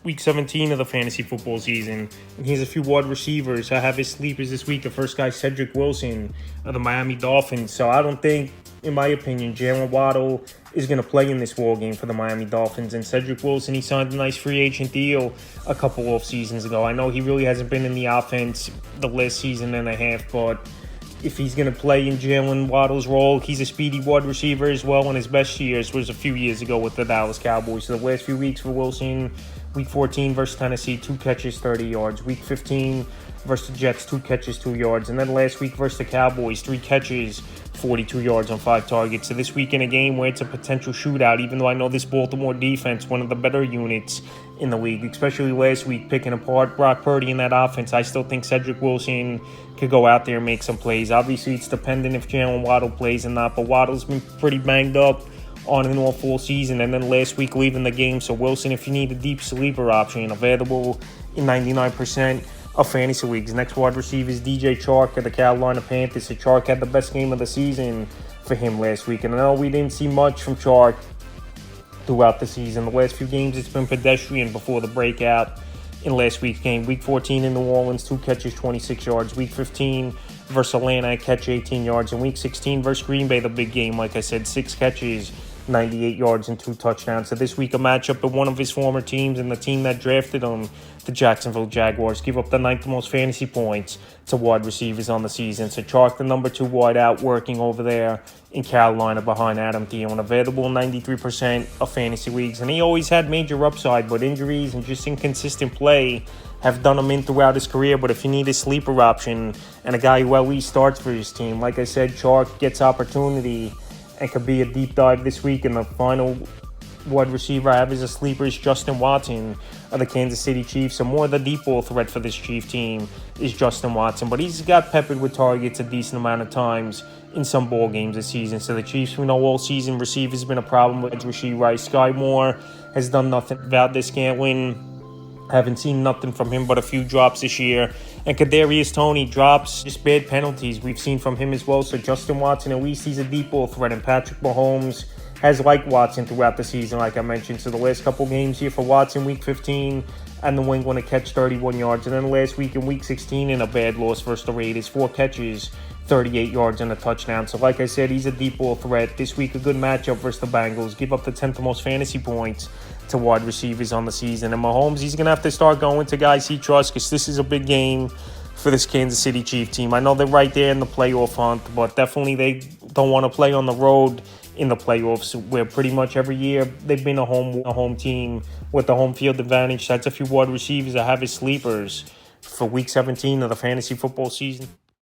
week 17 of the fantasy football season. And here's a few wide receivers. I have his sleepers this week. The first guy, Cedric Wilson of the Miami Dolphins. So I don't think, in my opinion, Jalen Waddle is going to play in this ball game for the Miami Dolphins. And Cedric Wilson, he signed a nice free agent deal a couple off seasons ago. I know he really hasn't been in the offense the last season and a half, but if he's going to play in Jalen Waddle's role, he's a speedy wide receiver as well. And his best years was a few years ago with the Dallas Cowboys. So the last few weeks for Wilson, week 14 versus Tennessee, 2 catches, 30 yards. Week 15 versus the Jets, 2 catches, 2 yards. And then last week versus the Cowboys, 3 catches, 42 yards on 5 targets. So this week in a game where it's a potential shootout, even though I know this Baltimore defense, one of the better units in the league, especially last week picking apart Brock Purdy in that offense, I still think Cedric Wilson could go out there and make some plays. Obviously, it's dependent if Jalen Waddle plays or not, but Waddle's been pretty banged up on and off all season, and then last week leaving the game. So Wilson, if you need a deep sleeper option, available in 99% of fantasy leagues. Next wide receiver is DJ Chark of the Carolina Panthers. So Chark had the best game of the season for him last week, and I know we didn't see much from Chark throughout the season. The last few games, it's been pedestrian before the breakout in last week's game. Week 14 in New Orleans, 2 catches, 26 yards. Week 15 versus Atlanta, a catch, 18 yards. And Week 16 versus Green Bay, the big game, like I said, 6 catches, 98 yards and 2 touchdowns. So this week a matchup with one of his former teams and the team that drafted him, the Jacksonville Jaguars, give up the 9th most fantasy points to wide receivers on the season. So Chark, the number 2 wide out, working over there in Carolina behind Adam Thielen, available in 93% of fantasy leagues. And he always had major upside, but injuries and just inconsistent play have done him in throughout his career. But if you need a sleeper option and a guy who at least starts for his team, like I said, Chark gets opportunity and could be a deep dive this week. And the final wide receiver I have as a sleeper is Justin Watson of the Kansas City Chiefs. So more of the deep ball threat for this Chief team is Justin Watson, but he's got peppered with targets a decent amount of times in some ball games this season. So the Chiefs, we know all season receivers been a problem with Rashee Rice. Sky Moore has done nothing about this. Scantling, haven't seen nothing from him but a few drops this year. And Kadarius Toney drops, just bad penalties we've seen from him as well. So Justin Watson, at least he's a deep ball threat. And Patrick Mahomes has liked Watson throughout the season, like I mentioned. So the last couple games here for Watson, Week 15 and New England, a catch, 31 yards. And then last week in Week 16 in a bad loss versus the Raiders, 4 catches, 38 yards and a touchdown. So like I said, he's a deep ball threat. This week a good matchup versus the Bengals. Give up the 10th most fantasy points to wide receivers on the season. And Mahomes, he's going to have to start going to guys he trusts, because this is a big game for this Kansas City Chief team. I know they're right there in the playoff hunt, but definitely they don't want to play on the road in the playoffs, where pretty much every year they've been a home team with the home field advantage. That's a few wide receivers I have as sleepers for Week 17 of the fantasy football season.